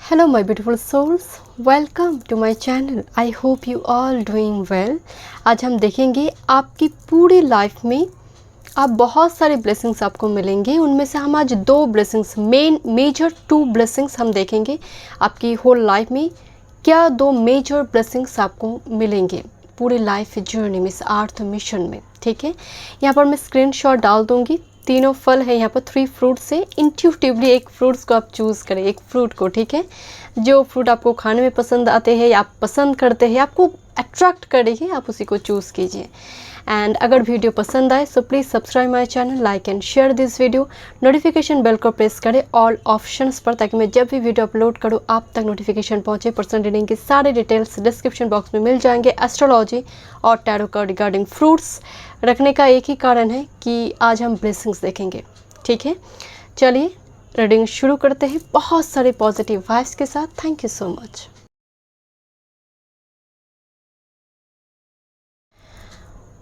Hello my beautiful souls, welcome to my channel. I hope you all doing well. आज हम देखेंगे आपकी पूरी लाइफ में आप बहुत सारे ब्लेसिंग्स आपको मिलेंगे। उनमें से हम आज दो ब्लेसिंग्स मेजर टू ब्लेसिंग्स हम देखेंगे। आपकी होल लाइफ में क्या दो मेजर ब्लेसिंग्स आपको मिलेंगे पूरी लाइफ जर्नी में, इस अर्थ मिशन में। ठीक है, यहाँ पर मैं स्क्रीनशॉट डाल दूँगी। तीनों फल है यहाँ पर, 3 फ्रूट से इंट्यूटिवली एक फ्रूट्स को आप चूज़ करें, एक फ्रूट को। ठीक है, जो फ्रूट आपको खाने में पसंद आते हैं या आप पसंद करते हैं, आपको अट्रैक्ट करेगी, आप उसी को चूज़ कीजिए। एंड अगर वीडियो पसंद आए so please subscribe my channel, like and share this video. Notification bell को प्रेस करें ऑल ऑप्शंस पर, ताकि मैं जब भी वीडियो अपलोड करूँ आप तक नोटिफिकेशन पहुँचे। पर्सनल रीडिंग के सारे डिटेल्स डिस्क्रिप्शन बॉक्स में मिल जाएंगे। एस्ट्रोलॉजी और टैरो का रिगार्डिंग फ्रूट्स रखने का एक ही कारण है कि आज हम ब्लेसिंग्स देखेंगे। ठीक है, चलिए रीडिंग शुरू करते हैं बहुत सारे पॉजिटिव वाइब्स के साथ। Thank you so much.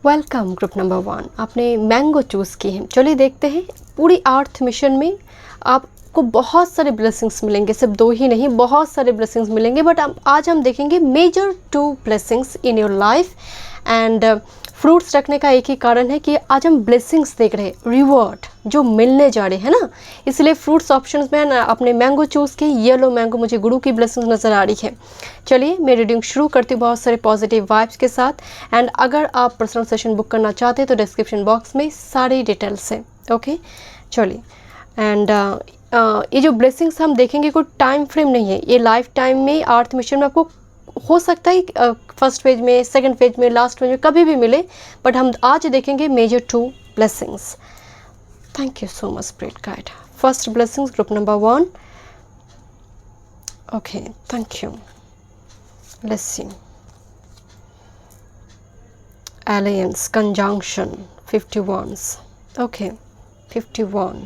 Welcome group number 1, आपने मैंगो चूज़ की है। चलिए देखते हैं, पूरी अर्थ मिशन में आपको बहुत सारे ब्लेसिंग्स मिलेंगे, सिर्फ 2 ही नहीं, बहुत सारे ब्लेसिंग्स मिलेंगे। बट आज हम देखेंगे major 2 blessings in your life. And fruits रखने का एक ही कारण है कि आज हम ब्लेसिंग्स देख रहे हैं, रिवॉर्ड जो मिलने जा रहे हैं ना, इसलिए फ्रूट्स ऑप्शंस में ना आपने मैंगो चूज़ की। येलो मैंगो, मुझे गुरु की ब्लेसिंग्स नज़र आ रही है। चलिए मैं रीडिंग शुरू करती हूँ बहुत सारे पॉजिटिव वाइब्स के साथ। एंड अगर आप पर्सनल सेशन बुक करना चाहते हैं तो डिस्क्रिप्शन बॉक्स में सारी डिटेल्स है। ओके, चलिए। एंड ये जो ब्लेसिंग्स हम देखेंगे कोई टाइम फ्रेम नहीं है, ये लाइफ टाइम में अर्थ मिशन में आपको हो सकता है फर्स्ट फेज में, सेकंड फेज में, लास्ट फेज में कभी भी मिले। बट हम आज देखेंगे major 2 blessings. Thank you so much spirit guide. First blessings group number 1। Okay, thank you. Let's see. Alliance conjunction 51s। Okay, 51।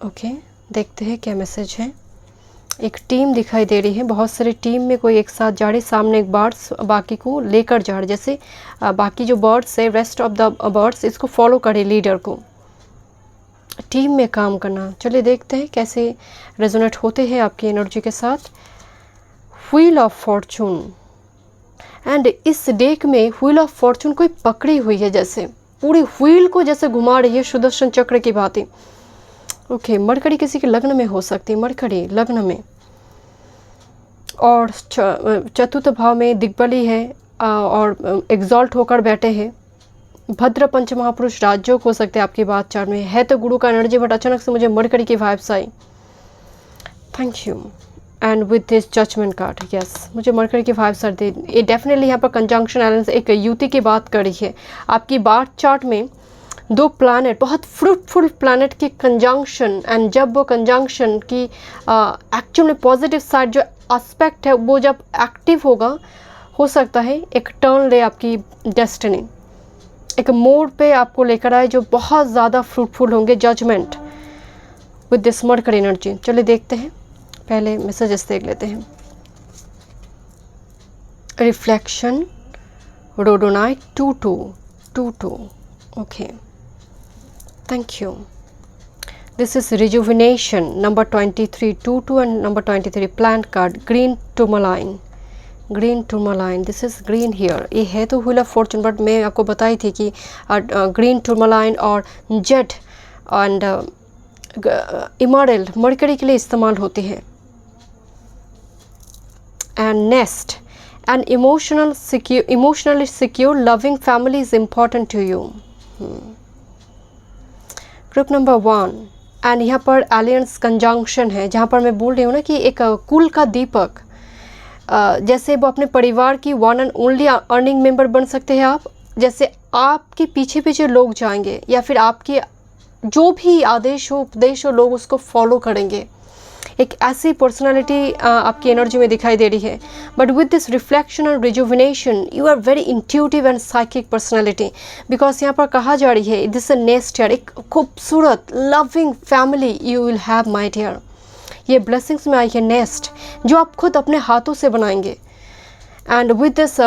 Okay, देखते हैं क्या मैसेज है। एक टीम दिखाई दे रही है, बहुत सारी टीम में कोई एक साथ जा रहे, सामने एक बर्ड्स बाकी को लेकर जा रहे, जैसे बाकी जो बर्ड्स है, रेस्ट ऑफ द बर्ड्स इसको फॉलो करे, लीडर को, टीम में काम करना। चलिए देखते हैं कैसे रेजोनेट होते हैं आपकी एनर्जी के साथ। Wheel of Fortune. एंड इस डेक में व्हील ऑफ फॉर्चून कोई पकड़ी हुई है, जैसे पूरी व्हील को जैसे घुमा रही है, सुदर्शन चक्र की भांति। ओके, मरकरी किसी के लग्न में हो सकती है, मरकरी लग्न में, और चतुर्थ भाव में दिग्बली है और एग्जॉल्ट होकर बैठे हैं। भद्र पंच महापुरुष राजयोग हो सकते हैं आपकी बात चार्ट में, है तो गुरु का एनर्जी, बट अचानक से मुझे मरकरी की वाइब्स आई। Thank you. And with this judgement card, yes, मुझे मरकरी की वाइब्स आ रही। ये डेफिनेटली यहाँ पर कंजंक्शन एलायंस एक युति की बात करी है। आपकी बात चार्ट में 2 प्लैनेट, बहुत फ्रूटफुल प्लैनेट की कंजंक्शन, एंड जब वो कंजंक्शन की एक्चुअल में पॉजिटिव साइड जो एस्पेक्ट है वो जब एक्टिव होगा, हो सकता है एक टर्न ले आपकी डेस्टिनी, एक मोड़ पे आपको लेकर आए जो बहुत ज़्यादा फ्रूटफुल होंगे। Judgement with this mercury energy. चलिए देखते हैं, पहले मैसेजेस देख लेते हैं। Reflection rhodonite 2222। Okay, thank you. This is rejuvenation number 2322 and number 23 plant card, green tourmaline, green tourmaline. This is green here. ये है तो व्हील ऑफ फॉर्चून, बट मैं आपको बताई थी कि ग्रीन टूरमालाइन और जेड एंड इमरल्ड मरकरी के लिए इस्तेमाल होती है। And nest and emotionally secure loving family is important to you. Group number 1। And यहाँ पर एलियंस कंजंक्शन है, जहाँ पर मैं बोल रही हूँ ना कि एक कुल का दीपक, जैसे वो अपने परिवार की one and only earning member बन सकते हैं आप। जैसे आपके पीछे पीछे लोग जाएंगे, या फिर आपके जो भी आदेश हो, उपदेश हो, लोग उसको फॉलो करेंगे। एक ऐसी पर्सनालिटी आपकी एनर्जी में दिखाई दे रही है। But with this reflection and rejuvenation you are very intuitive and psychic personality, because यहाँ पर कहा जा रही है दिस नेस्ट ईयर एक खूबसूरत loving family you will have my dear. ये ब्लेसिंग्स में आई है नेस्ट, जो आप खुद अपने हाथों से बनाएंगे। And with this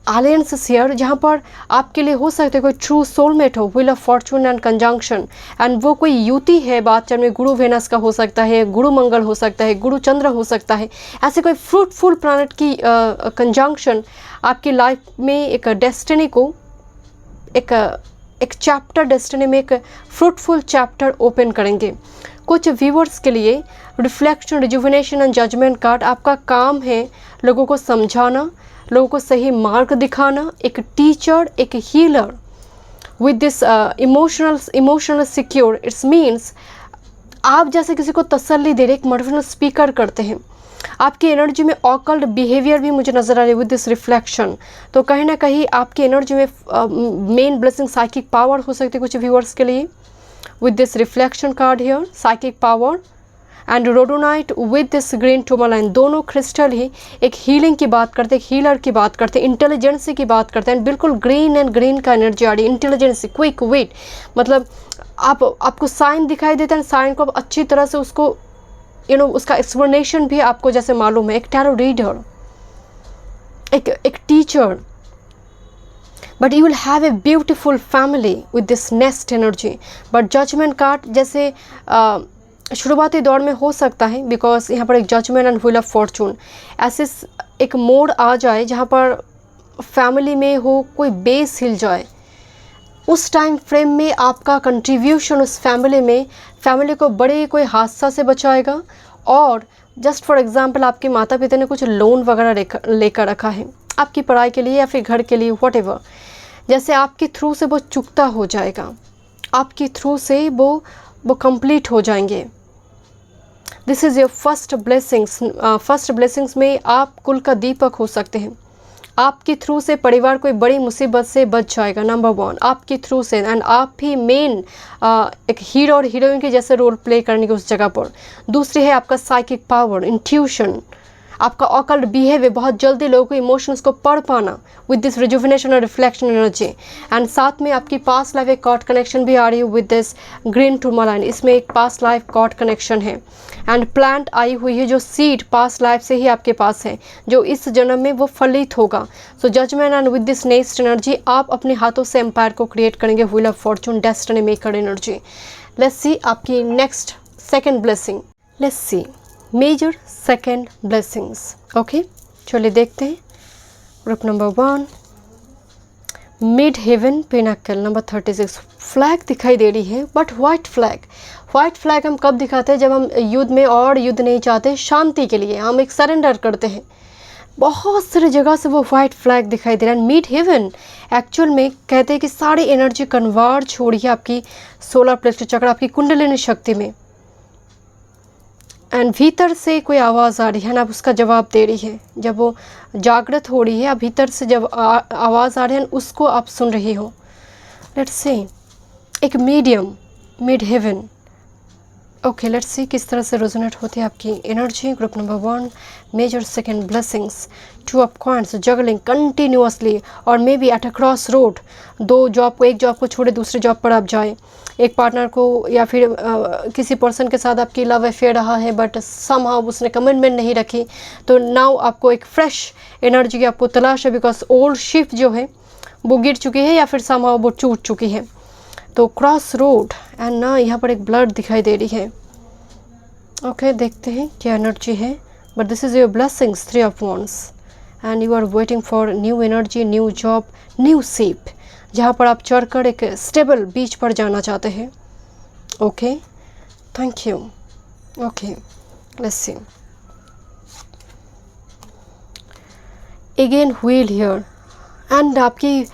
alliance here, जहाँ पर आपके लिए हो सकता है कोई ट्रू सोलमेट हो, wheel of Fortune and conjunction, and वो कोई युति है बात चल में, गुरु वेनस का हो सकता है, गुरु मंगल हो सकता है, गुरु चंद्र हो सकता है, ऐसे कोई फ्रूटफुल प्लैनेट की कंजंक्शन आपकी लाइफ में एक डेस्टिनी को एक चैप्टर, डेस्टिनी में एक फ्रूटफुल चैप्टर ओपन करेंगे। कुछ व्यूअर्स के लिए reflection, rejuvenation and judgement card, आपका काम है लोगों को समझाना, लोगों को सही मार्ग दिखाना, एक टीचर, एक healer with this emotional secure. It's means आप जैसे किसी को तसल्ली दे रहे, एक मोटिवेशनल स्पीकर करते हैं। आपकी एनर्जी में ऑकल्ट बिहेवियर भी मुझे नज़र आ रही है विद दिस रिफ्लेक्शन। तो कहीं ना कहीं आपकी एनर्जी में मेन ब्लेसिंग साइकिक पावर हो सकती है कुछ व्यूअर्स के लिए with this reflection card here, psychic power and rhodonite with this green tourmaline. दोनों क्रिस्टल ही एक हीलिंग की बात करते हैं, हीलर की बात करते हैं, इंटेलिजेंसी की बात करते हैं। बिल्कुल ग्रीन एंड ग्रीन का एनर्जी आ रही है, इंटेलिजेंसी, क्विक विट, मतलब आपको साइन दिखाई देता है, साइन को आप अच्छी तरह से उसको उसका एक्सप्लेनेशन भी आपको जैसे मालूम है। एक टैरो रीडर, एक teacher, but you will have a beautiful family with this nest energy. But judgement card जैसे शुरुआती दौर में हो सकता है, बिकॉज यहाँ पर एक judgement and wheel of fortune, ऐसे एक मोड़ आ जाए जहाँ पर फैमिली में हो कोई बेस हिल जाए, उस टाइम फ्रेम में आपका कंट्रीब्यूशन उस फैमिली में, फैमिली को बड़े कोई हादसा से बचाएगा। और जस्ट फॉर एग्जांपल आपके माता पिता ने कुछ लोन वगैरह लेकर रखा है आपकी पढ़ाई के लिए या फिर घर के लिए, व्हाटएवर, जैसे आपके थ्रू से वो चुकता हो जाएगा, आपके थ्रू से वो कंप्लीट हो जाएंगे। This is your first blessings. First blessings में आप कुल का दीपक हो सकते हैं। आपके थ्रू से परिवार कोई बड़ी मुसीबत से बच जाएगा, नंबर 1, आपके थ्रू से। एंड आप ही मेन एक हीरो और हीरोइन के जैसे रोल प्ले करने के उस जगह पर। दूसरी है आपका साइकिक पावर, इंट्यूशन, आपका ऑकल्ट बिहेवियर, बहुत जल्दी लोगों के इमोशंस को पढ़ पाना विद दिस रिजुविनेशन और रिफ्लेक्शन एनर्जी। एंड साथ में आपकी पास्ट लाइफ एक कॉर्ड कनेक्शन भी आ रही है विद दिस ग्रीन टूर्मालाइन, इसमें एक पास्ट लाइफ कॉर्ड कनेक्शन है। एंड प्लांट आई हुई है जो सीड पास्ट लाइफ से ही आपके पास है, जो इस जन्म में वो फलित होगा। So judgement and with this next energy आप अपने हाथों से एम्पायर को क्रिएट करेंगे, wheel of fortune, destiny maker energy. Let's see आपकी next second blessing. Let's see major second blessings. Okay, चलिए देखते हैं। Group number 1, mid heaven pinnacle, number 36। Flag दिखाई दे रही है, but white flag. White flag हम कब दिखाते हैं? जब हम युद्ध में और युद्ध नहीं चाहते, शांति के लिए हम एक सरेंडर करते हैं। बहुत सारी जगह से वो वाइट फ्लैग दिखाई दे रहा है। मिड हेवन एक्चुअल में कहते हैं कि सारी एनर्जी कन्वर्ज हो रही है आपकी सोलर प्लेक्सस चक्र, आपकी कुंडलिनी शक्ति में। एंड भीतर से कोई आवाज़ आ रही है ना, आप उसका जवाब दे रही है। जब वो जागृत हो रही है, आप भीतर से जब आवाज़ आ रही है उसको आप सुन रही हो। लेट्स सी एक medium, mid heaven. Okay, let's see किस तरह से रेजोनेट होती है आपकी energy. Group number 1, major second blessings, 2 of coins, juggling continuously और maybe at a cross road. एक जॉब को छोड़े दूसरे जॉब पर आप जाए, एक पार्टनर को या फिर किसी पर्सन के साथ आपकी लव अफेयर रहा है, बट समहाउ उसने कमिटमेंट नहीं रखी, तो नाउ आपको एक फ्रेश एनर्जी की आपको तलाश है, बिकॉज ओल्ड शिप जो है वो गिर चुकी है या फिर समहाउ वो टूट चुकी है। तो क्रॉस रोड एंड ना यहाँ पर एक ब्लड दिखाई दे रही है। ओके, देखते हैं क्या एनर्जी है। But this is your blessings, 3 of wands, and you are waiting for new energy, new job, new ship, जहाँ पर आप चढ़कर एक स्टेबल बीच पर जाना चाहते हैं। Okay, thank you. Okay, let's see again wheel here. And आपकी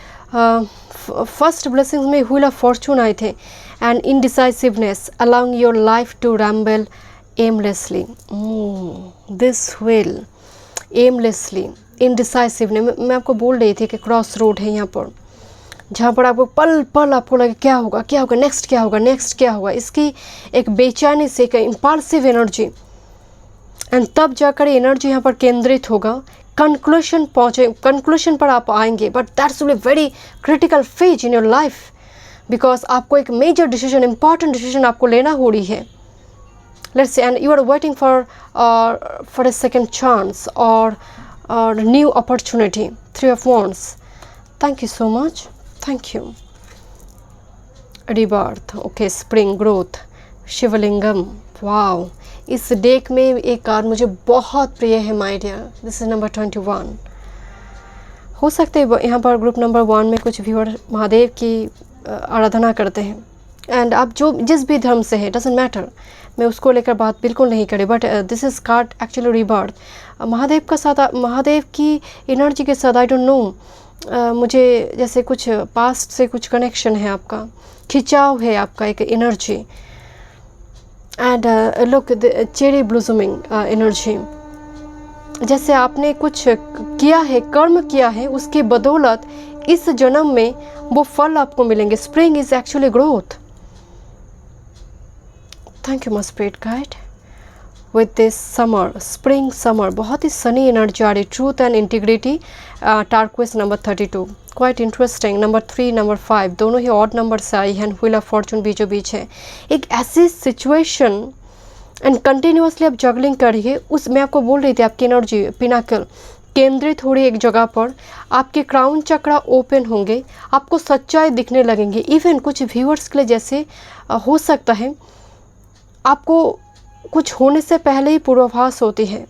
फर्स्ट ब्लेसिंग्स में व्हील ऑफ फॉर्चून आए थे and indecisiveness, allowing your life to ramble aimlessly. This wheel aimlessly, indecisiveness, मैं आपको बोल रही थी कि क्रॉस रोड है यहाँ पर, जहाँ पर आपको पल पल आपको लगे क्या होगा, क्या होगा नेक्स्ट, क्या होगा नेक्स्ट, क्या होगा, इसकी एक बेचैनी से, एक इम्पल्सिव एनर्जी। एंड तब जाकर एनर्जी यहाँ पर केंद्रित होगा, कंक्लूशन पर आप आएंगे। But that's will be very critical phase in your life, because आपको एक मेजर डिसीजन, इंपॉर्टेंट डिसीजन आपको लेना हो रही है। Let's say, and you are waiting for a second chance और new opportunity, 3 of wands, thank you so much, thank you. Rebirth, okay, spring, growth, Shivalingam, wow. इस deck में एक कार्ड मुझे बहुत प्रिय है my dear, this is number 21। हो सकते हैं यहाँ पर ग्रुप नंबर 1 में कुछ व्यूअर महादेव की आराधना करते हैं, एंड आप जो जिस भी धर्म से है, डजेंट मैटर, मैं उसको लेकर बात बिल्कुल नहीं करी, but this is called actually rebirth. Mahadev का साथ, महादेव की एनर्जी के साथ, आई डोंट नो, मुझे जैसे कुछ पास्ट से कुछ कनेक्शन है, आपका खिंचाव है, आपका एक energy, and look cherry blossoming energy, जैसे आपने कुछ किया है, कर्म किया है, उसके बदौलत इस जन्म में वो फल आपको मिलेंगे। Spring is actually growth. Thank you my spirit guide. With this summer, spring summer, बहुत ही सनी एनर्जी आ रही, truth and integrity, turquoise number 32, quite interesting. Number 3, number 5 दोनों ही ऑड नंबर से आई हैं, व्हील ऑफ फॉर्चून बीचों बीच है। एक ऐसी सिचुएशन एंड कंटिन्यूसली आप जगलिंग करिए, उस मैं आपको बोल रही थी, आपकी एनर्जी पिनाकल केंद्रित हो रही एक जगह पर, आपके क्राउन चक्रा ओपन होंगे, आपको सच्चाई दिखने लगेंगे। इवन कुछ व्यूअर्स के लिए जैसे हो सकता है आपको कुछ होने से पहले ही पूर्वाभास होती है,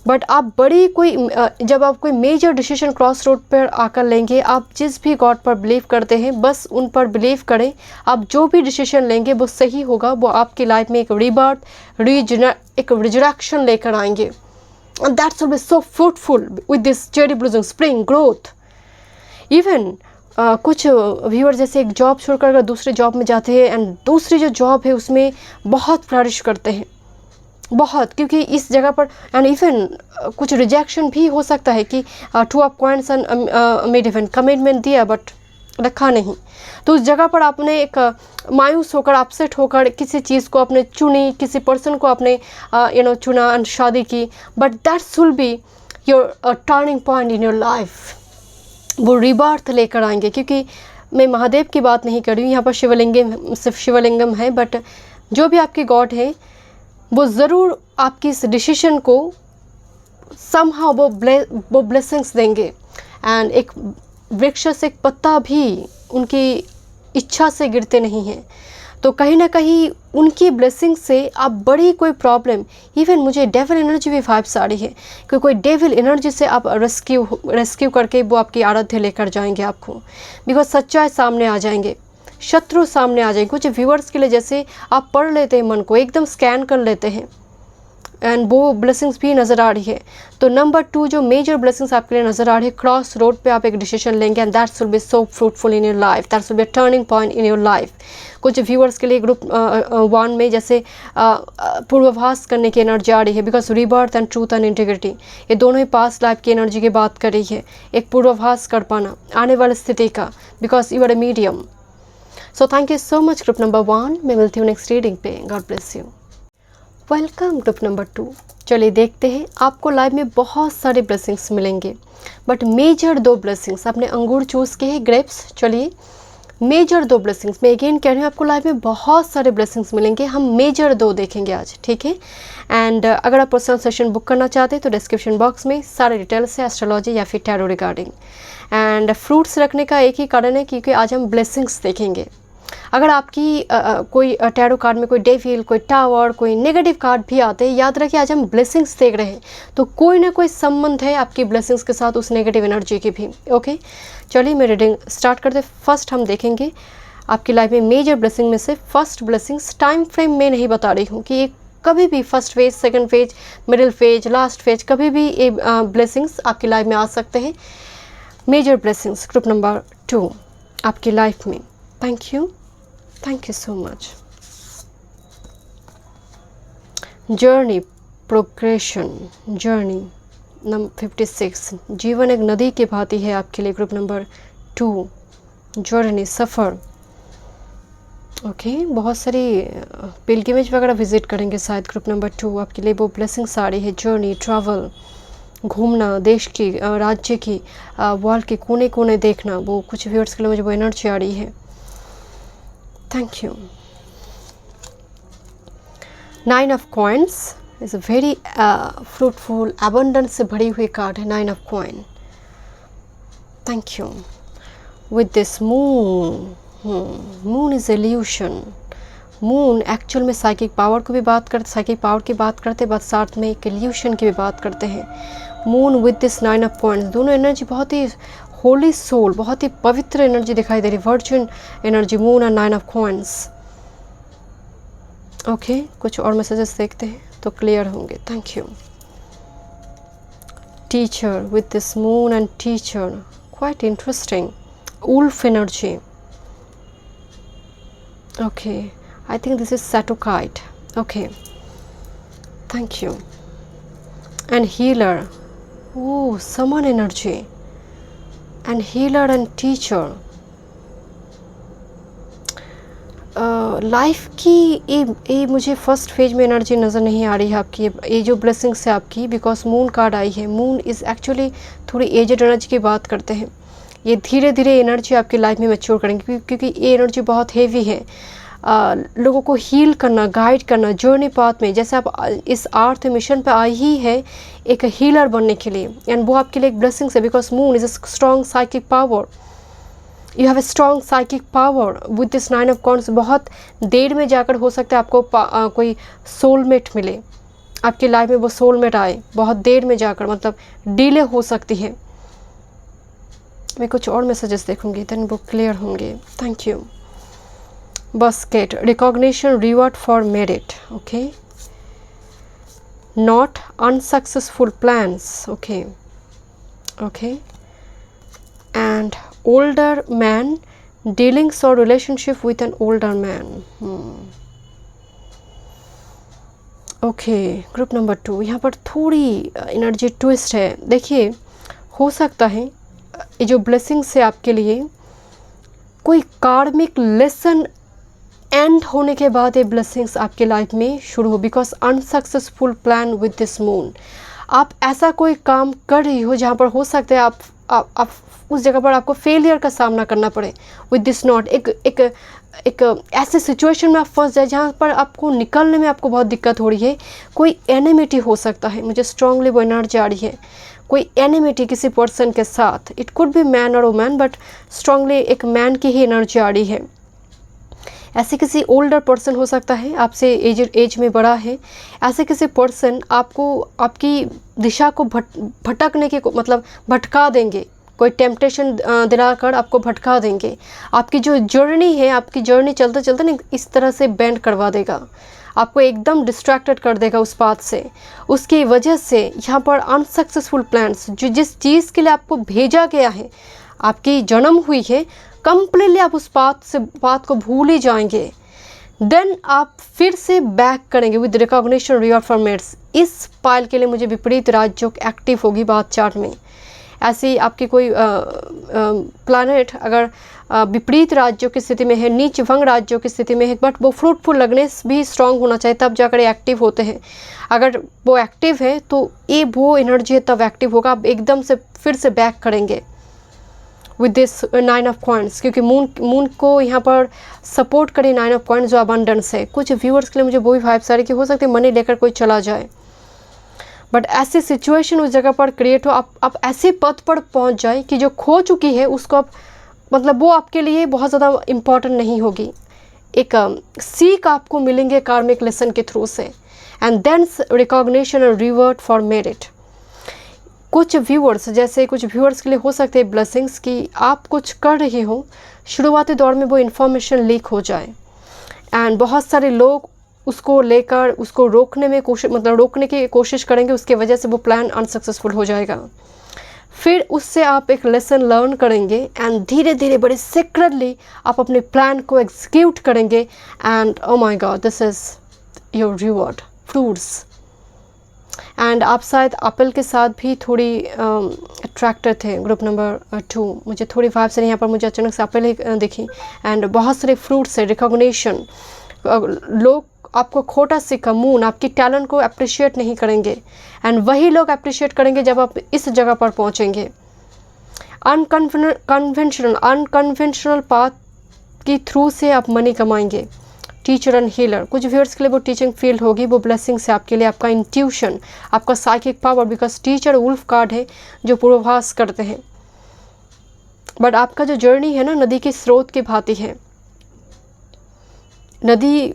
बट आप बड़ी कोई जब आप कोई मेजर डिसीजन क्रॉस रोड पर आकर लेंगे, आप जिस भी गॉड पर बिलीव करते हैं बस उन पर बिलीव करें। आप जो भी डिसीजन लेंगे वो सही होगा, वो आपकी लाइफ में एक रीबर्थ, एक रिजरेक्शन लेकर आएंगे। And that will be so fruitful with this cherry blossom spring growth. Even कुछ व्यूअर जैसे एक जॉब छोड़कर अगर दूसरे जॉब में जाते हैं, एंड दूसरी जो जॉब है उसमें बहुत फ्लरिश करते हैं, बहुत, क्योंकि इस जगह पर, एंड इवन कुछ रिजेक्शन भी हो सकता है कि 2 of coins made even commitment दिया बट रखा नहीं, तो उस जगह पर आपने एक मायूस होकर, अपसेट होकर किसी चीज़ को आपने चुनी, किसी पर्सन को आपने चुना एंड शादी की, but that's will be your turning point in your life. वो रिबर्थ लेकर आएंगे, क्योंकि मैं महादेव की बात नहीं कर रही हूँ यहाँ पर, शिवलिंगम, सिर्फ शिवलिंगम है, बट जो भी आपके गॉड है वो ज़रूर आपकी इस डिसीजन को समहाउ वो ब्लेसिंग्स देंगे। एंड एक वृक्ष से एक पत्ता भी उनकी इच्छा से गिरते नहीं हैं, तो कहीं ना कहीं उनकी ब्लेसिंग से आप बड़ी कोई प्रॉब्लम, इवन मुझे डेविल एनर्जी भी वाइब्स आ रही है कि कोई डेविल एनर्जी से आप रेस्क्यू करके वो आपकी आराध्य लेकर जाएंगे आपको, बिकॉज सच्चाई सामने आ जाएंगे, शत्रु सामने आ जाएंगे। कुछ व्यूअर्स के लिए जैसे आप पढ़ लेते हैं, मन को एकदम स्कैन कर लेते हैं, एंड वो ब्लेसिंग्स भी नज़र आ रही है। तो नंबर 2 जो मेजर ब्लेसिंग्स आपके लिए नज़र आ रही है, क्रॉस रोड पे आप एक डिसीजन लेंगे, and that's will be so fruitful in your life, that's will be a turning point in your life. कुछ व्यूअर्स के लिए ग्रुप 1 में जैसे पूर्वाभास करने की एनर्जी आ रही है, because rebirth and truth and integrity, ये दोनों ही पास्ट लाइफ की एनर्जी की बात कर रही है, एक पूर्वाभास कर पाना आने वाली स्थिति का, because you are a medium. So thank you so much group number 1, मैं मिलती हूँ नेक्स्ट रीडिंग पे, God bless you. Welcome group number 2। चलिए देखते हैं, आपको लाइफ में बहुत सारे ब्लेसिंग्स मिलेंगे, बट मेजर 2 ब्लेसिंग्स, आपने अंगूर चूज़ किए हैं, ग्रेप्स, चलिए मेजर 2 ब्लेसिंग्स, मैं अगेन कह रही हूँ आपको लाइफ में बहुत सारे ब्लेसिंग्स मिलेंगे, हम मेजर 2 देखेंगे आज, ठीक है। एंड अगर आप पर्सनल सेशन बुक करना चाहते हैं तो डिस्क्रिप्शन बॉक्स में सारे डिटेल्स है, एस्ट्रोलॉजी या फिर टैरो रिगार्डिंग। एंड फ्रूट्स रखने का एक ही कारण है क्योंकि आज हम ब्लेसिंग्स देखेंगे। अगर आपकी कोई टैरो कार्ड में कोई डेविल, कोई टावर, कोई नेगेटिव कार्ड भी आते हैं, याद रखिए आज हम ब्लेसिंग्स देख रहे हैं, तो कोई ना कोई संबंध है आपकी ब्लेसिंग्स के साथ, उस नेगेटिव एनर्जी की भी। ओके, चलिए मैं रीडिंग स्टार्ट करते। फर्स्ट हम देखेंगे आपकी लाइफ में मेजर ब्लेसिंग में से फर्स्ट ब्लेसिंग्स। टाइम फ्रेम में नहीं बता रही हूँ कि ये कभी भी first phase, second phase, middle phase, last phase, कभी भी ये ब्लेसिंग्स आपकी लाइफ में आ सकते हैं। मेजर ब्लेसिंग्स ग्रुप नंबर 2 आपकी लाइफ में। Thank you so much. Journey, progression, journey number 56, जीवन एक नदी की भांति है आपके लिए, ग्रुप नंबर 2, जर्नी, सफ़र। ओके, बहुत सारी पिलग्रिमेज वगैरह विजिट करेंगे शायद, ग्रुप नंबर 2 आपके लिए वो ब्लेसिंग्स आ रही है। जर्नी, ट्रैवल, घूमना, देश की, राज्य की, वर्ल्ड के कोने कोने देखना, वो कुछ व्यूअर्स के लिए मुझे वो एनर्जी आ रही है। Thank you. 9 of coins is a very fruitful, abundance से भरी हुई कार्ड है, 9 of coin. Thank you. With this moon, moon is illusion. Moon actual में साइकिक पावर को भी बात करते, साइकिक पावर की बात करते, बट साथ में एक इल्यूशन की भी बात करते हैं। Moon with this 9 of points, दोनों एनर्जी बहुत ही होली सोल, बहुत ही पवित्र एनर्जी दिखाई दे रही, वर्जिन एनर्जी, मून और 9 ऑफ कॉइंस। ओके, कुछ और मैसेजेस देखते हैं तो क्लियर होंगे। Thank you. Teacher with this moon and teacher, quite interesting. Wolf energy, okay, I think this is Saturkite. Okay, thank you. And healer, oh, summon energy. And healer and teacher. Life की ये मुझे first phase में energy नज़र नहीं आ रही है आपकी, ये जो ब्लेसिंग्स है आपकी, बिकॉज मून कार्ड आई है। मून इज़ एक्चुअली थोड़ी एजेड एनर्जी की बात करते हैं। ये धीरे धीरे एनर्जी आपकी लाइफ में मैच्योर करेंगे, क्योंकि ये एनर्जी बहुत हेवी है। लोगों को हील करना, गाइड करना जर्नी पाथ में, जैसे आप इस अर्थ मिशन पे आई ही है एक हीलर बनने के लिए, एंड वो आपके लिए एक ब्लेसिंग्स है, because moon is a strong psychic power. You have a strong psychic power with this 9 of cons. बहुत देर में जाकर हो सकता है आपको कोई सोलमेट मिले, आपकी लाइफ में वो सोलमेट आए बहुत देर में जाकर, मतलब डिले हो सकती है। मैं कुछ और मैसेजेस देखूंगी, देन वो क्लियर होंगे। Thank you. Basket, recognition, reward for merit. Okay, not unsuccessful plans. Okay, okay, and older man, dealings or relationship with an older man. Okay, group number 2, यहाँ पर थोड़ी एनर्जी ट्विस्ट है। देखिए, हो सकता है ये जो ब्लेसिंग्स है आपके लिए कोई कार्मिक लेसन एंड होने के बाद ये ब्लेसिंग्स आपके लाइफ में शुरू हो, because unsuccessful plan with this moon. आप ऐसा कोई काम कर रही हो जहाँ पर हो सकता है आप उस जगह पर आपको फेलियर का सामना करना पड़े विद दिस नॉट। एक ऐसे सिचुएशन में आप फंस जाए जहाँ पर आपको निकलने में आपको बहुत दिक्कत हो रही है। कोई एनिमिटी हो सकता है, मुझे स्ट्रांगली वो एनर्जी आ रही है, कोई एनिमिटी किसी पर्सन के साथ। इट कुड बी मैन और वुमैन, बट स्ट्रांगली एक मैन की ही एनर्जी आ रही है। ऐसे किसी ओल्डर पर्सन हो सकता है, आपसे एज में बड़ा है। ऐसे किसी पर्सन आपको आपकी दिशा को भटकने के मतलब भटका देंगे, कोई टेम्पटेशन दिलाकर आपको भटका देंगे। आपकी जो जर्नी है, आपकी जर्नी चलते चलते ना इस तरह से बेंड करवा देगा, आपको एकदम डिस्ट्रैक्टेड कर देगा उस बात से। उसकी वजह से यहाँ पर अनसक्सेसफुल प्लान्स, जो जिस चीज़ के लिए आपको भेजा गया है, आपकी जन्म हुई है, कंप्लीटली आप उस बात को भूल ही जाएंगे। देन आप फिर से बैक करेंगे with recognition, reward for merits. इस पाइल के लिए मुझे विपरीत राजयोग एक्टिव होगी बात चार्ट में। ऐसी आपकी कोई प्लैनेट अगर विपरीत राज्यों की स्थिति में है, नीच भंग राज्यों की स्थिति में है, बट वो फ्रूटफुल लगने भी स्ट्रांग होना चाहिए, तब जाकर एक्टिव होते हैं। अगर वो एक्टिव है तो ये वो एनर्जी है तब एक्टिव होगा। आप एकदम से फिर से बैक करेंगे विद दिस 9 ऑफ कॉइंस, क्योंकि मून को यहाँ पर सपोर्ट करे 9 ऑफ कॉइंस जो अबंडेंस है। कुछ व्यूअर्स के लिए मुझे वो भी वाइब्स आ रही कि हो सकती है मनी लेकर कोई चला जाए, बट ऐसी सिचुएशन उस जगह पर क्रिएट हो, आप ऐसे पद पर पहुँच जाए कि जो खो चुकी है उसको आप मतलब वो आपके लिए बहुत ज़्यादा इम्पॉर्टेंट नहीं होगी। एक सीख आपको मिलेंगे कार्मिक लेसन के थ्रू से, एंड देन रिकॉग्निशन और रिवॉर्ड फॉर मेरिट। कुछ व्यूअर्स, जैसे कुछ व्यूअर्स के लिए हो सकते हैं ब्लेसिंग्स की आप कुछ कर रहे हो, शुरुआती दौर में वो इन्फॉर्मेशन लीक हो जाए, एंड बहुत सारे लोग उसको लेकर उसको रोकने की कोशिश करेंगे, उसके वजह से वो प्लान अनसक्सेसफुल हो जाएगा। फिर उससे आप एक लेसन लर्न करेंगे, एंड धीरे धीरे बड़े सीक्रेटली आप अपने प्लान को एग्जीक्यूट करेंगे, and oh my God, this is your reward, fruits. And आप शायद एप्पल के साथ भी थोड़ी अट्रैक्टर थे, ग्रुप नंबर 2। मुझे थोड़ी वाइब से यहाँ पर मुझे अचानक से एप्पल ही दिखी, एंड बहुत सारे फ्रूट्स है, रिकॉग्निशन। लोग आपको खोटा सिक्का, मून आपकी टैलेंट को अप्रिशिएट नहीं करेंगे, एंड वही लोग अप्रिशिएट करेंगे जब आप इस जगह पर पहुँचेंगे। अनकन्वेंशनल पाथ की थ्रू से आप मनी कमाएंगे। टीचर एंड हीलर, कुछ व्यूअर्स के लिए वो टीचिंग फील्ड होगी, वो ब्लेसिंग से आपके लिए आपका इंट्यूशन, आपका psychic power, because teacher wolf card है जो पूर्वाभास करते हैं। बट आपका जो जर्नी है ना नदी के स्रोत की भांति है। नदी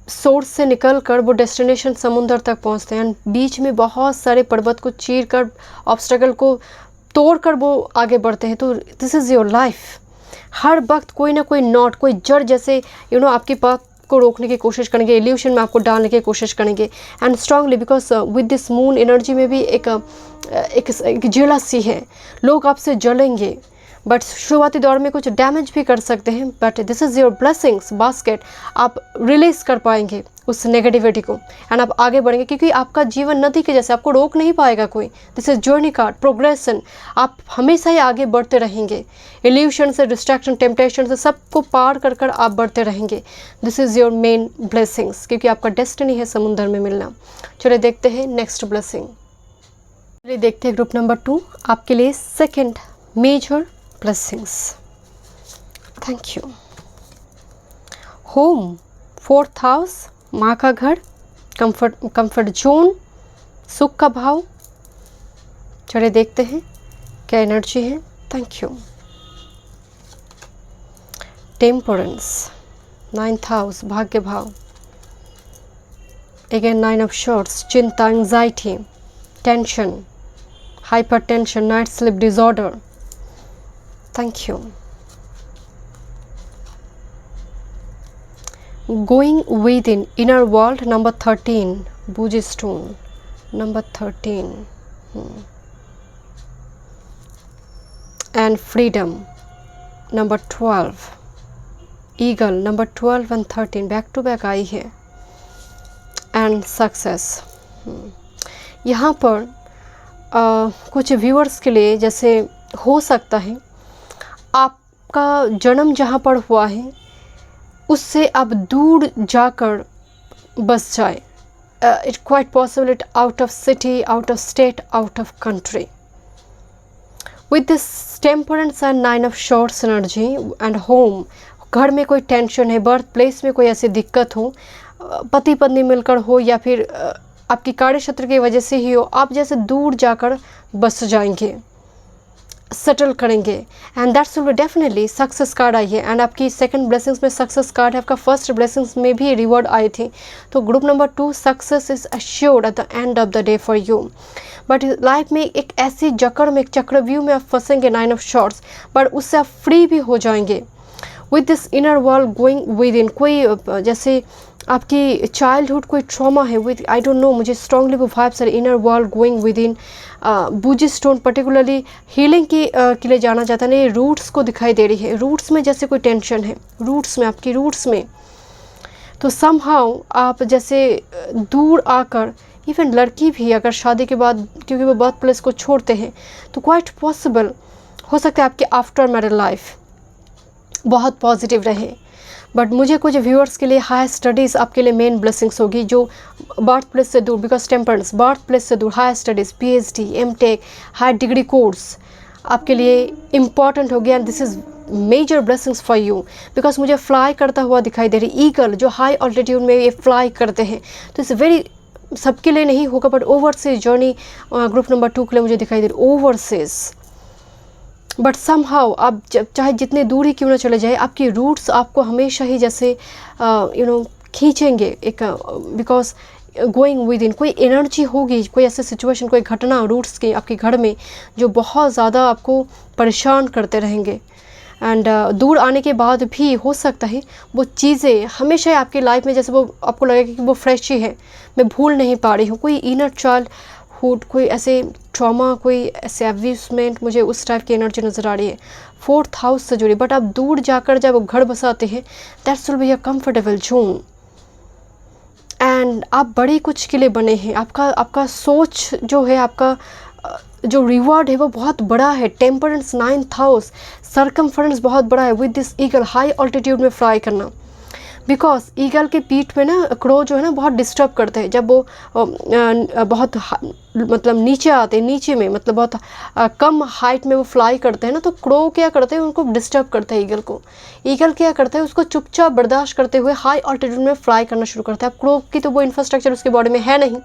सोर्स से निकल कर वो डेस्टिनेशन समुंदर तक पहुंचते हैं, बीच में बहुत सारे पर्वत को चीर कर, ऑब्स्टेकल को तोड़ कर वो आगे बढ़ते हैं। तो दिस इज़ योर लाइफ। हर वक्त कोई ना कोई नॉट, कोई जड़ जैसे आपकी बात को रोकने की कोशिश करेंगे, इल्यूशन में आपको डालने की कोशिश करेंगे। And strongly because with this moon energy में भी एक जेलसी है, लोग आपसे जलेंगे, बट शुरुआती दौर में कुछ डैमेज भी कर सकते हैं। But this is your blessings basket, आप रिलीज कर पाएंगे उस नेगेटिविटी को एंड आप आगे बढ़ेंगे, क्योंकि आपका जीवन नदी के जैसे, आपको रोक नहीं पाएगा कोई। This is journey card, progression. आप हमेशा ही आगे बढ़ते रहेंगे, इल्यूशन से, डिस्ट्रैक्शन, टेम्पटेशन से सबको पार कर कर आप बढ़ते रहेंगे। This is your main blessings, क्योंकि आपका डेस्टिनी है समुंदर में मिलना। चलिए देखते हैं नेक्स्ट ब्लेसिंग। चलिए देखते हैं ग्रुप नंबर 2 आपके लिए second major blessings. Thank you. Home, 4th house, माँ का घर, कंफर्ट जोन, सुख का भाव। चलिए देखते हैं क्या एनर्जी है। Thank you. Temperance, 9th house, भाग्य भाव। अगेन 9 ऑफ शॉर्ट्स, चिंता, anxiety, tension, hyper tension, night sleep disorder. Thank you. Going within, inner world, number 13, Buji stone, number 13, and freedom, number 12, eagle, number 12 and 13 back to back आई है, and success। यहाँ पर कुछ viewers के लिए जैसे हो सकता है आपका जन्म जहाँ पर हुआ है उससे आप दूर जाकर बस जाए। It quite possible it out of city, out of state, out of country. With this temperance and 9 of shorts energy and home, घर में कोई टेंशन है, बर्थ प्लेस में कोई ऐसी दिक्कत हो, पति पत्नी मिलकर हो या फिर आपकी कार्य क्षेत्र की वजह से ही हो, आप जैसे दूर जाकर बस जाएंगे, सेटल करेंगे। And that's will definitely success card आई है। एंड आपकी सेकंड ब्लेसिंग्स में सक्सेस कार्ड है, आपका फर्स्ट ब्लेसिंग्स में भी रिवॉर्ड आई थी। तो group number 2, success is assured at the end of the day for you. But life में एक ऐसी जकड़ में, एक चक्रव्यूह में आप फंसेंगे 9 ऑफ शॉर्ट्स, बट उससे आप फ्री भी हो जाएंगे। With this inner world going with in, कोई जैसे आपकी चाइल्डहुड कोई ट्रॉमा है, विद आई डोंट नो, मुझे स्ट्रांगली वो वाइब्स है inner world going with in. बूजी स्टोन पर्टिकुलरली हीलिंग के लिए जाना जाता है। ये रूट्स को दिखाई दे रही है, रूट्स में जैसे कोई टेंशन है, रूट्स में, आपकी रूट्स में। तो समहाउ आप जैसे दूर आकर, इवन लड़की भी अगर शादी के बाद, क्योंकि वो बर्थ प्लेस को छोड़ते हैं, तो क्वाइट पॉसिबल हो सकता है आपकी आफ्टर मैरिड लाइफ बहुत पॉजिटिव रहे। बट मुझे कुछ व्यूअर्स के लिए हायर स्टडीज़ आपके लिए मेन ब्लेसिंग्स होगी, जो बर्थ प्लेस से दूर, बिकॉज टेम्परेंस, बर्थ प्लेस से दूर, higher studies, PhD, MTech, higher degree course आपके लिए इम्पॉर्टेंट हो गया। And this is major blessings for you, because मुझे फ्लाई करता हुआ दिखाई दे रही ईगल, जो हाई ऑल्टीट्यूड में ये फ्लाई करते हैं। तो इट्स वेरी, सबके लिए नहीं होगा, but overseas journey group number 2 के लिए मुझे दिखाई दे रही ओवरसीज। बट समहाउ आप चाहे जितने दूर ही क्यों ना चले जाए, आपकी रूट्स आपको हमेशा ही जैसे खींचेंगे एक, बिकॉज गोइंग विद इन, कोई एनर्जी होगी, कोई ऐसे सिचुएशन, कोई घटना रूट्स की आपके घर में जो बहुत ज़्यादा आपको परेशान करते रहेंगे। एंड दूर आने के बाद भी हो सकता है वो चीज़ें हमेशा आपकी लाइफ में जैसे वो आपको लगेगा कि वो फ्रेश ही है, मैं भूल नहीं पा रही हूँ। कोई इनर चाइल्ड हुड, कोई ऐसे ट्रॉमा, कोई ऐसे एब्यूसमेंट, मुझे उस टाइप की एनर्जी नज़र आ रही है 4th हाउस से जुड़ी। बट आप दूर जाकर जब घर बसाते हैं, that's will be a comfortable zone. And आप बड़े कुछ के लिए बने हैं, आपका सोच जो है, आपका जो रिवॉर्ड है वो बहुत बड़ा है। टेम्परेंस, 9th हाउस, सर्कमफरेंस बहुत बड़ा है। With this eagle, high altitude में फ्लाई करना, बिकॉज ईगल के पीठ में ना क्रो जो है ना बहुत डिस्टर्ब करते हैं, जब वो बहुत मतलब नीचे आते हैं, नीचे में मतलब बहुत कम हाइट में वो फ्लाई करते हैं ना, तो क्रो क्या करते हैं, उनको डिस्टर्ब करते हैं ईगल को। ईगल क्या करता है, उसको चुपचाप बर्दाश्त करते हुए हाई ऑल्टीट्यूड में फ्लाई करना शुरू करता है। अब क्रो की तो वो इंफ्रास्ट्रक्चर उसकी बॉडी में है नहीं,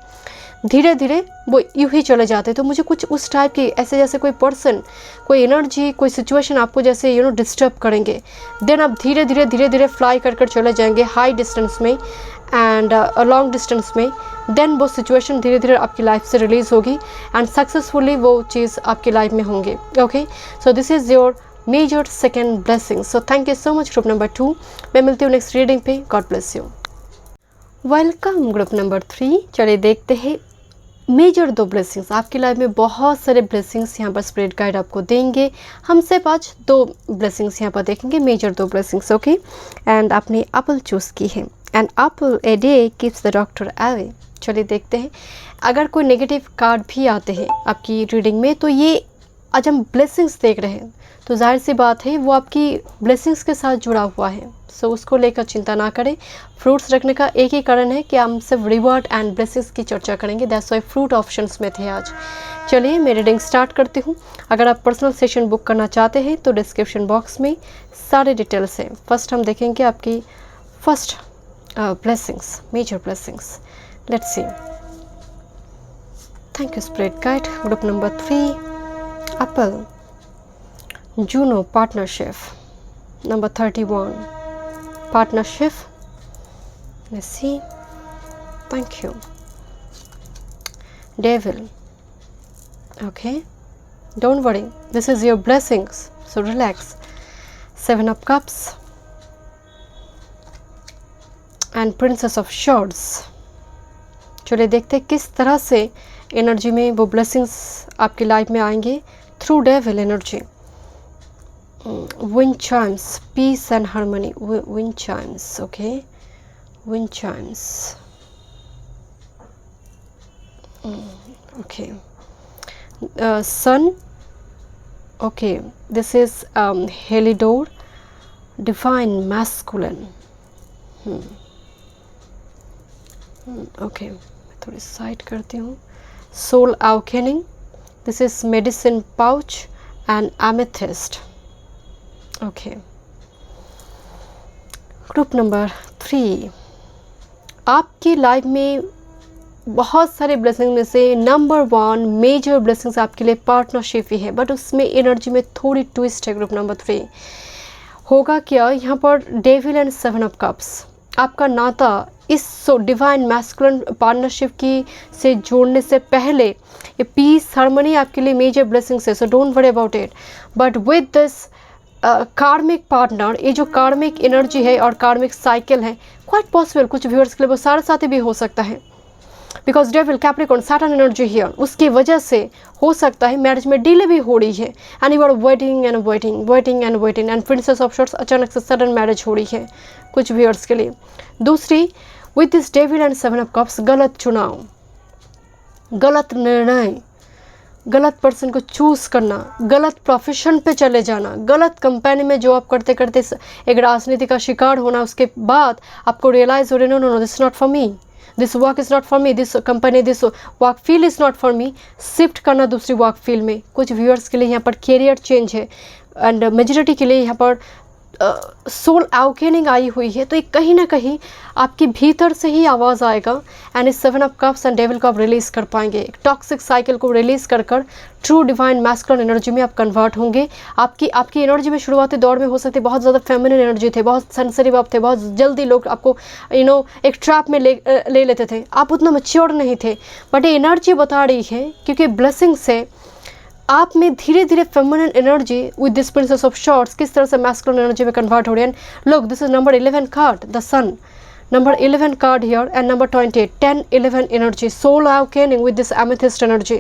धीरे धीरे वो यूँ ही चले जाते हैं। तो मुझे कुछ उस टाइप की, ऐसे जैसे कोई पर्सन, कोई एनर्जी, कोई सिचुएशन आपको जैसे डिस्टर्ब करेंगे, देन आप धीरे धीरे फ्लाई कर चले जाएंगे हाई डिस्टेंस में एंड लॉन्ग डिस्टेंस में। देन वो सिचुएशन धीरे धीरे आपकी लाइफ से रिलीज़ होगी एंड सक्सेसफुली वो चीज़ आपकी लाइफ में होंगे। Okay, so this is your major second blessing. So thank you so much group number 2। मैं मिलती हूँ नेक्स्ट रीडिंग पे। God bless you. Welcome group number 3। चलिए देखते हैं मेजर 2 ब्लेसिंग्स। आपकी लाइफ में बहुत सारे ब्लेसिंग्स यहाँ पर स्पिरिट गाइड आपको देंगे। हम सिर्फ आज 2 ब्लेसिंग्स यहाँ पर देखेंगे, मेजर 2 ब्लेसिंग्स। ओके, एंड आपने एप्पल चूज़ की है। And Apple a day keeps the doctor away. चलिए देखते हैं, अगर कोई नेगेटिव कार्ड भी आते हैं आपकी रीडिंग में, तो ये आज हम ब्लेसिंग्स देख रहे हैं, तो जाहिर सी बात है वो आपकी ब्लेसिंग्स के साथ जुड़ा हुआ है। सो उसको लेकर चिंता ना करें। फ्रूट्स रखने का एक ही कारण है कि हम सिर्फ रिवॉर्ड एंड ब्लेसिंग्स की चर्चा करेंगे, दैट्स वाई फ्रूट ऑप्शंस में थे आज। चलिए मैं रीडिंग स्टार्ट करती हूँ। अगर आप पर्सनल सेशन बुक करना चाहते हैं तो डिस्क्रिप्शन बॉक्स में सारे डिटेल्स हैं। फर्स्ट हम देखेंगे आपकी first blessings, major blessings. Let's see. Thank you spirit guide. Group number 3, apple, Juno partnership, number 31, partnership. Let's see. Thank you. Devil. Okay, don't worry, this is your blessings, so relax. 7 of Cups and Princess of Swords. चलिए देखते हैं किस तरह से energy में वो blessings आपकी life में आएंगे through devil energy. Wind chimes, peace and harmony. Wind chimes, okay. Wind chimes. Okay. Sun. Okay. This is Helidor, divine masculine. Okay. मैं थोड़ी साइड करती हूँ। Soul awakening. This is medicine pouch and amethyst. Okay, group number 3। आपकी life में बहुत सारे blessing में से नंबर 1 मेजर ब्लेसिंग्स आपके लिए पार्टनरशिप ही है, बट उसमें एनर्जी में थोड़ी ट्विस्ट है। ग्रुप नंबर 3 होगा क्या यहाँ पर, डेविल एंड 7 ऑफ कप्स। आपका नाता इस डिवाइन मैस्कुलिन पार्टनरशिप की से जोड़ने से पहले ये पीस हार्मनी आपके लिए मेजर ब्लेसिंग्स है, so don't worry about it. But with this कार्मिक पार्टनर, ये जो कार्मिक एनर्जी है और कार्मिक साइकिल है, क्वाइट पॉसिबल कुछ व्यूअर्स के लिए वो सारे साथी भी हो सकता है, because devil Capricorn Saturn energy here, उसकी वजह से हो सकता है मैरिज में डिले भी हो रही है and you are waiting and waiting waiting and waiting and princess of swords अचानक से सडन मैरिज हो रही है कुछ व्यूअर्स के लिए। दूसरी, with this devil and 7 of cups, गलत चुनाव, गलत निर्णय, गलत पर्सन को चूज़ करना, गलत प्रोफेशन पे चले जाना, गलत कंपनी में जॉब करते करते एक राजनीति का शिकार होना, उसके बाद आपको रियलाइज़ हो रही no no no this not for me, this work is not for me, this company this work field is not for me, shift करना दूसरी वर्क फील्ड में। कुछ व्यूअर्स के लिए यहाँ पर कैरियर चेंज है एंड मेजॉरिटी के लिए यहाँ पर सोल अवेकनिंग आई हुई है। तो ये कहीं ना कहीं आपके भीतर से ही आवाज़ आएगा एंड इस 7 ऑफ कप्स एंड डेविल को आप रिलीज़ कर पाएंगे। एक टॉक्सिक साइकिल को रिलीज़ कर ट्रू डिवाइन मैस्कुलिन एनर्जी में आप कन्वर्ट होंगे। आपकी एनर्जी में शुरुआती दौर में हो सकती है बहुत ज़्यादा फेमिनिन एनर्जी थे, बहुत सेंसिटिव आप थे, बहुत जल्दी लोग आपको एक ट्रैप में ले लेते थे, आप उतना मैच्योर नहीं थे। बट ये एनर्जी बता रही है क्योंकि ब्लेसिंग से आप में धीरे धीरे feminine energy with this princess of shorts किस तरह से मैस्कुलिन एनर्जी में कन्वर्ट हो रही है। Look, this is number 11 card, the sun, number 11 card here and number 28, 10-11 energy, soul awakening with this amethyst energy.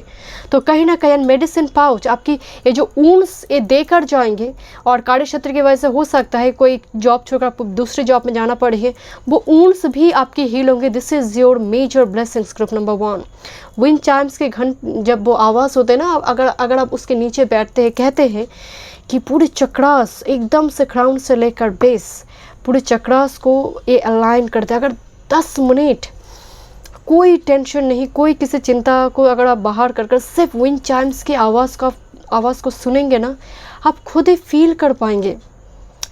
तो कहीं ना कहीं मेडिसिन पाउच आपकी ये जो ऊंस ये देकर जाएंगे और कार्य क्षेत्र की वजह से हो सकता है कोई जॉब छोड़कर आपको दूसरी जॉब में जाना पड़े है, वो ऊंस भी आपकी हील होंगे। This is your major blessings. Group number 1, wind chimes के जब वो आवाज़ होते हैं ना, अगर आप उसके नीचे बैठते हैं, कहते हैं कि पूरे चक्रास एकदम से क्राउन से लेकर बेस पूरे चक्रास को ये अलाइन करते हैं। अगर 10 मिनट कोई टेंशन नहीं, कोई किसी चिंता को अगर आप बाहर कर सिर्फ विंड चाइम्स की आवाज़ को सुनेंगे ना, आप खुद ही फील कर पाएंगे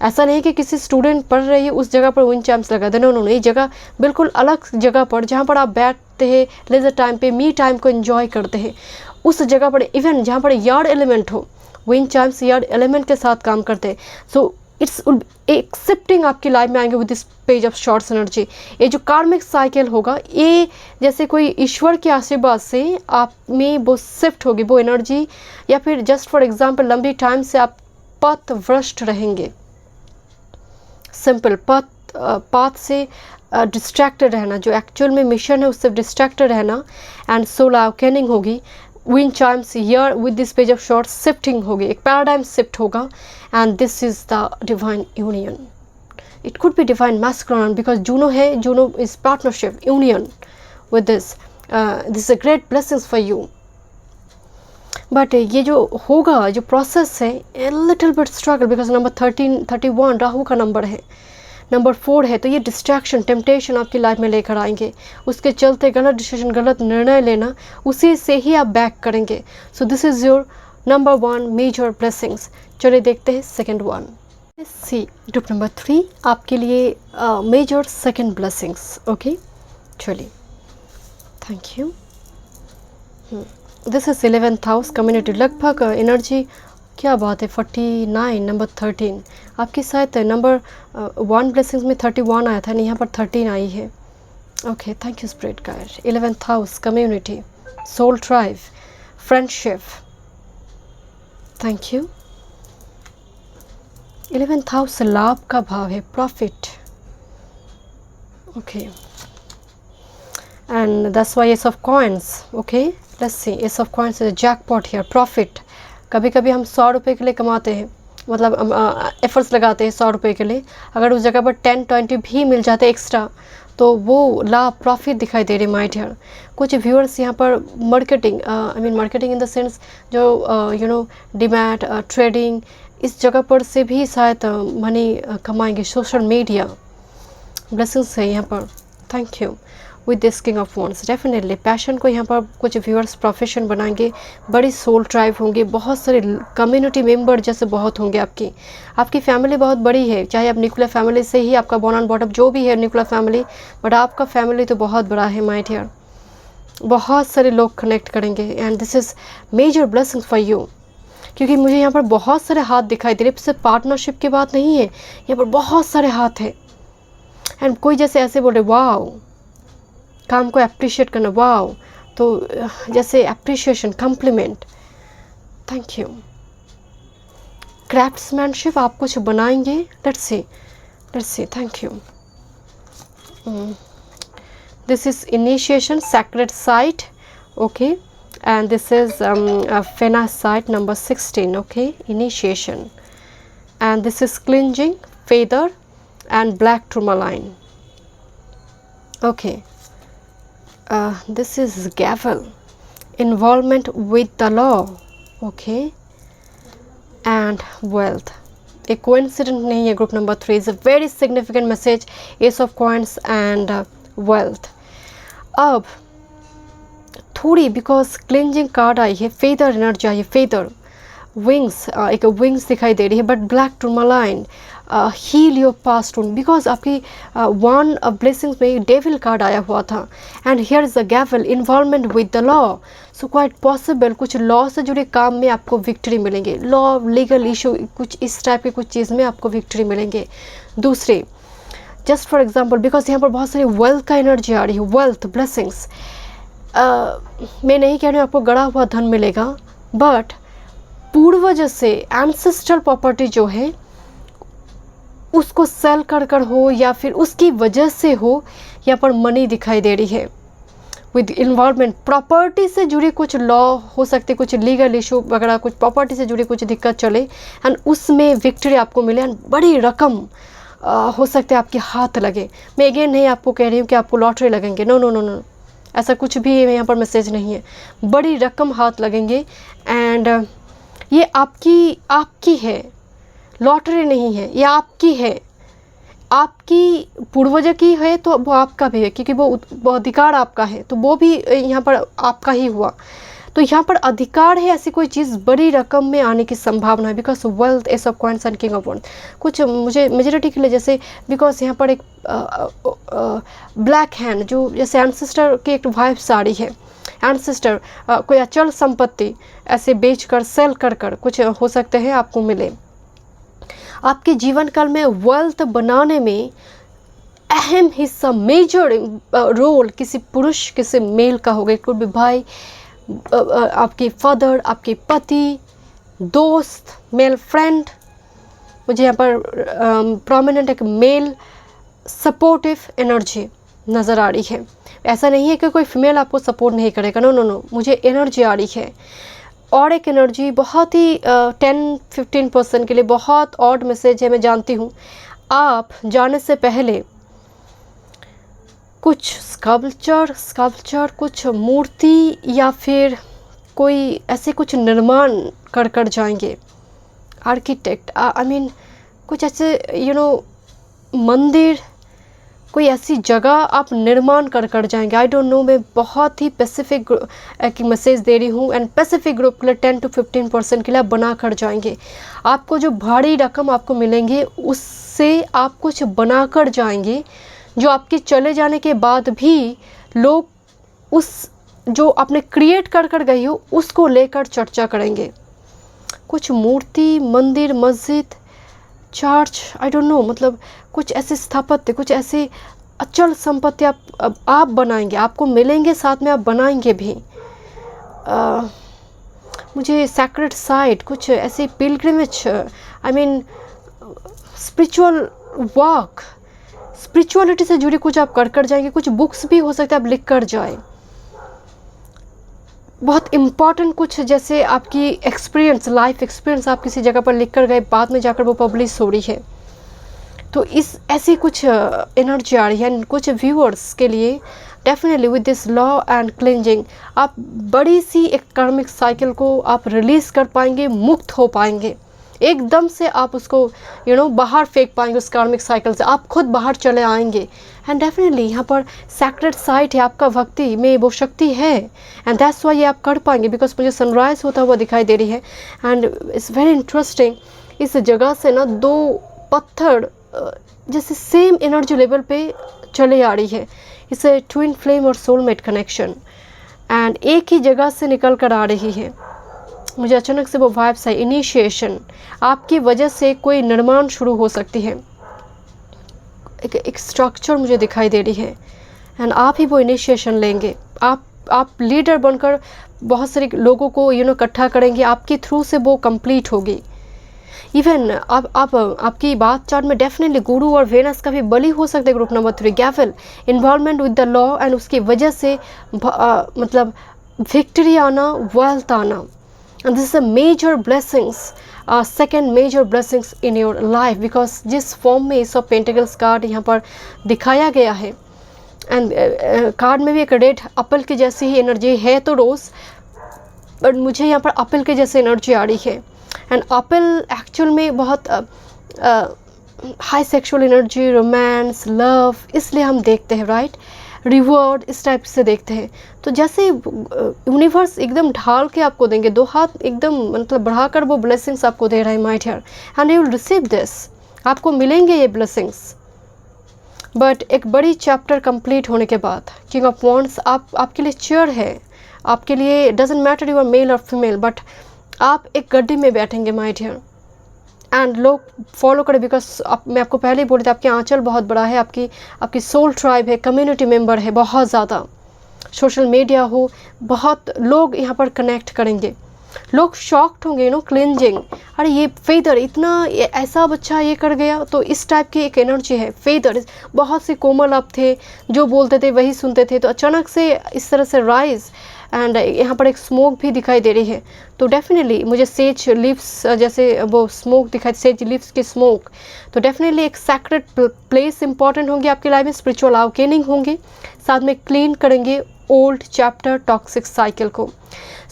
ऐसा नहीं कि किसी स्टूडेंट पढ़ रही है उस जगह पर विंड चाइम्स लगा देना, नो, ये जगह बिल्कुल अलग जगह पर जहाँ पर आप बैठते हैं लेजर टाइम पे, मी टाइम को एंजॉय करते हैं, उस जगह पर, इवन जहाँ पर यार्ड एलिमेंट हो, विंड चाइम्स यार्ड एलिमेंट के साथ काम करते हैं। सो इट्स एक्सेप्टिंग आपकी लाइफ में आएंगे with this page of shorts energy. ये जो कार्मिक साइकिल होगा, ये जैसे कोई ईश्वर के आशीर्वाद से आप में वो शिफ्ट होगी वो एनर्जी, या फिर जस्ट फॉर एग्जांपल लंबी टाइम से आप पथ भ्रष्ट रहेंगे, सिंपल पाथ से डिस्ट्रैक्टेड रहना, जो एक्चुअल में मिशन है उससे डिस्ट्रैक्टेड रहना, एंड सोल अवेकनिंग होगी। Wind chimes year with this page of swords shifting होगी, एक पैराडाइम शिफ्ट होगा, and this is the divine union. It could be divine masculine because Juno है, Juno is partnership union with this is a great blessings for you. But ये जो होगा, जो process है, a little bit struggle because number 31 Rahu का number है, number 4 है, तो ये डिस्ट्रैक्शन, टेम्पटेशन आपकी लाइफ में लेकर आएंगे, उसके चलते गलत डिसीजन, गलत निर्णय लेना, उसी से ही आप बैक करेंगे। So this is your number 1 major blessings. चलिए देखते हैं second one. See group number 3 आपके लिए मेजर सेकेंड ब्लेसिंग्स। ओके, चलिए, thank you. This is 11th house community, लगभग एनर्जी, क्या बात है, 49 नंबर 13 आपकी शायद नंबर 1 ब्लेसिंग्स में 31 आया था, नहीं यहाँ पर 13 आई है। Okay, thank you spirit guide. 11th house community, soul tribe, friendship, thank you. 11th house लाभ का भाव है, profit. Okay, and that's why ace of coins. Okay, let's see, ace of coins is a jackpot here, profit। कभी कभी हम 100 रुपये के लिए कमाते हैं, मतलब एफर्ट्स लगाते हैं 100 रुपये के लिए, अगर उस जगह पर 10-20 भी मिल जाते एक्स्ट्रा तो वो लाभ, प्रॉफिट दिखाई दे रहे माय डियर। कुछ व्यूअर्स यहाँ पर marketing, I mean marketing in the sense जो यू नो डीमैट, ट्रेडिंग, इस जगह पर से भी शायद मनी कमाएंगे। सोशल मीडिया ब्लेसिंग्स है यहाँ पर, thank you. With this king of wands, definitely passion को यहाँ पर कुछ व्यूअर्स प्रोफेशन बनाएंगे, बड़ी सोल ट्राइब होंगे, बहुत सारे कम्युनिटी मेंबर जैसे बहुत होंगे। आपकी फैमिली बहुत बड़ी है, चाहे आप न्यूक्लियर फैमिली से ही, आपका बॉर्न एंड बॉटअप जो भी है न्यूक्लियर फैमिली, बट आपका फैमिली तो बहुत बड़ा है माय डियर। बहुत सारे लोग कनेक्ट करेंगे, and this is major blessing for you, क्योंकि मुझे यहाँ पर बहुत सारे हाथ दिखाई दे रहे, सिर्फ पार्टनरशिप की बात नहीं है, यहाँ पर बहुत सारे हाथ हैं। एंड कोई जैसे ऐसे बोल रहे वाओ, काम को अप्रिशिएट करना, वाओ, तो जैसे appreciation, compliment, thank you. Craftsmanship, आप कुछ बनाएंगे, let's see, thank you. This is initiation, sacred site, okay, and this is fena site number 16, okay, initiation, and this is cleansing, feather, and black tourmaline, okay. This is gavel, involvement with the law, okay, and wealth। एक coincidence नहीं है। Group number 3 is a very significant message, ace of coins and wealth। अब थोड़ी because cleansing card आई है, feather energy आई है, feather wings, एक wings दिखाई दे रही है, but black tourmaline, heal your past wound, because आपकी वन ब्लेसिंग्स में डेविल कार्ड आया हुआ था, and here is a gavel, involvement with the law. So quite possible कुछ लॉ से जुड़े काम में आपको विक्ट्री मिलेंगे, लॉ, लीगल इशू, कुछ इस टाइप के कुछ चीज़ में आपको विक्ट्री मिलेंगे। दूसरे, जस्ट फॉर एग्जाम्पल, बिकॉज यहाँ पर बहुत सारी वेल्थ का एनर्जी आ रही है, वेल्थ ब्लेसिंग्स, मैं नहीं कह रही हूँ आपको गड़ा हुआ धन मिलेगा, बट पूर्वज से एंसेस्ट्रल प्रॉपर्टी जो है उसको सेल कर हो या फिर उसकी वजह से हो, यहाँ पर मनी दिखाई दे रही है। विद इन्वॉल्वमेंट, प्रॉपर्टी से जुड़ी कुछ लॉ हो सकते, कुछ लीगल इशू वगैरह, कुछ प्रॉपर्टी से जुड़ी कुछ दिक्कत चले, एंड उसमें विक्ट्री आपको मिले, एंड बड़ी रकम हो सकते आपके हाथ लगे। मैं अगेन नहीं आपको कह रही हूँ कि आपको लॉटरी लगेंगे, नो नो नो नो, ऐसा कुछ भी यहाँ पर मैसेज नहीं है। बड़ी रकम हाथ लगेंगे, एंड ये आपकी है, लॉटरी नहीं है, ये आपकी है, आपकी पूर्वज की है तो वो आपका भी है, क्योंकि वो अधिकार आपका है, तो वो भी यहाँ पर आपका ही हुआ। तो यहाँ पर अधिकार है ऐसी कोई चीज़ बड़ी रकम में आने की संभावना है, because wealth, S of coins and king of wands. कुछ मुझे मेजोरिटी के लिए जैसे बिकॉज यहाँ पर एक ब्लैक हैंड जो जैसे एंसेस्टर की एक वाइब्स आ रही है, एंसेस्टर कोई अचल संपत्ति ऐसे बेच कर सेल कर कुछ हो सकते हैं आपको मिले। आपके जीवन काल में वेल्थ बनाने में अहम हिस्सा, मेजर रोल किसी पुरुष किसी मेल का होगा। इट कुड बी भाई, आपके फादर, आपके पति, दोस्त, मेल फ्रेंड। मुझे यहाँ पर प्रोमिनेंट एक मेल सपोर्टिव एनर्जी नज़र आ रही है। ऐसा नहीं है कि कोई फीमेल आपको सपोर्ट नहीं करेगा, नो नो नो, मुझे एनर्जी आ रही है। और एक एनर्जी बहुत ही 10-15% के लिए बहुत ऑड मैसेज है, मैं जानती हूँ। आप जाने से पहले कुछ स्कल्पचर, कुछ मूर्ति या फिर कोई ऐसे कुछ निर्माण कर जाएंगे। आर्किटेक्ट, आई मीन कुछ ऐसे मंदिर, कोई ऐसी जगह आप निर्माण कर जाएंगे। आई डोंट नो, मैं बहुत ही स्पेसिफिक एक मैसेज दे रही हूँ। एंड स्पेसिफिक ग्रुप के लिए 10-15% के लिए आप बना कर जाएंगे। आपको जो भारी रकम आपको मिलेंगे उससे आप कुछ बना कर जाएंगे, जो आपके चले जाने के बाद भी लोग उस जो आपने क्रिएट कर गई हो उसको लेकर चर्चा करेंगे। कुछ मूर्ति, मंदिर, मस्जिद, चर्च, आई डोंट नो, मतलब कुछ ऐसे स्थापत्य, कुछ ऐसे अचल संपत्ति आप बनाएंगे, आपको मिलेंगे, साथ में आप बनाएंगे भी। मुझे सैक्रेड साइट, कुछ ऐसे pilgrimage, I mean spiritual work, spirituality से जुड़ी कुछ आप कर जाएंगे। कुछ बुक्स भी हो सकता है आप लिख कर जाए। बहुत इम्पॉर्टेंट कुछ जैसे आपकी एक्सपीरियंस, लाइफ एक्सपीरियंस आप किसी जगह पर लिख कर गए, बाद में जाकर वो पब्लिश हो रही है। तो इस ऐसी कुछ एनर्जी आ रही है। कुछ व्यूअर्स के लिए definitely with this law and cleansing आप बड़ी सी एक कार्मिक साइकिल को आप रिलीज़ कर पाएंगे, मुक्त हो पाएंगे। एकदम से आप उसको बाहर फेंक पाएंगे उस कार्मिक साइकिल से, आप खुद बाहर चले आएंगे। एंड डेफिनेटली यहाँ पर सैक्रेड साइट है, आपका भक्ति में वो शक्ति है, एंड दैट्स वाई ये आप कर पाएंगे। बिकॉज मुझे सनराइज़ होता हुआ दिखाई दे रही है। एंड इट्स वेरी इंटरेस्टिंग, इस जगह से ना दो पत्थर जैसे सेम एनर्जी लेवल पे चले आ रही है। इसे ट्विन फ्लेम और सोलमेट कनेक्शन, एंड एक ही जगह से निकल कर आ रही है। मुझे अचानक से वो वाइब्स है, इनिशिएशन, आपकी वजह से कोई निर्माण शुरू हो सकती है। एक स्ट्रक्चर मुझे दिखाई दे रही है, एंड आप ही वो इनिशिएशन लेंगे। आप लीडर बनकर बहुत सारे लोगों को इकट्ठा करेंगे, आपके थ्रू से वो कंप्लीट होगी। इवन आपकी बात चार्ट में डेफिनेटली गुरु और वेनस का भी बलि हो सकता है। Group number 3 gavel, involvement with the law, and उसकी वजह से मतलब विक्ट्री आना, वेल्थ आना। And this is a major blessings, second major blessings in your life, because जिस फॉर्म में इस ऑफ पेंटिकल्स कार्ड यहाँ पर दिखाया गया है, एंड कार्ड में भी एक रेड एप्पल की जैसी ही एनर्जी है, तो रोज़, बट मुझे यहाँ पर एप्पल की जैसी एनर्जी आ रही है। एंड एप्पल एक्चुअल में बहुत high sexual energy, romance, love, इसलिए हम देखते हैं, राइट, रिवॉर्ड, इस टाइप से देखते हैं। तो जैसे यूनिवर्स एकदम ढाल के आपको देंगे, दो हाथ एकदम मतलब बढ़ाकर वो ब्लेसिंग्स आपको दे रहा है, my dear, and you will receive this, आपको मिलेंगे ये ब्लेसिंग्स। बट एक बड़ी चैप्टर कंप्लीट होने के बाद किंग ऑफ वॉन्ड्स आपके लिए चेयर है, आपके लिए doesn't matter you are male और फीमेल, बट आप एक गड्डी में बैठेंगे, माय डियर, एंड लोग फॉलो करें। बिकॉज मैं आपको पहले ही बोली थी, आपके आंचल बहुत बड़ा है, आपकी सोल ट्राइब है, कम्युनिटी मेंबर है बहुत ज़्यादा, सोशल मीडिया हो, बहुत लोग यहाँ पर कनेक्ट करेंगे। लोग शॉक्ड होंगे, क्लेंजिंग, अरे ये फेदर इतना ऐसा बच्चा ये कर गया। तो इस टाइप की एक एनर्जी है। फेदर, बहुत से कोमल आप थे, जो बोलते थे वही सुनते थे, तो अचानक से इस तरह से राइज, एंड यहाँ पर एक स्मोक भी दिखाई दे रही है। तो डेफिनेटली मुझे सेज लीव्स जैसे वो स्मोक दिखाई, सेज लीव्स की स्मोक, तो डेफिनेटली एक सैक्रेड प्लेस इंपॉर्टेंट होंगे आपकी लाइफ में, स्पिरिचुअल अवेकनिंग होंगे, साथ में क्लीन करेंगे ओल्ड चैप्टर टॉक्सिक साइकिल को।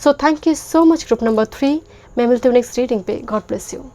सो thank you so much group number 3। मैं मिलती हूँ नेक्स्ट रीडिंग पे। God bless you.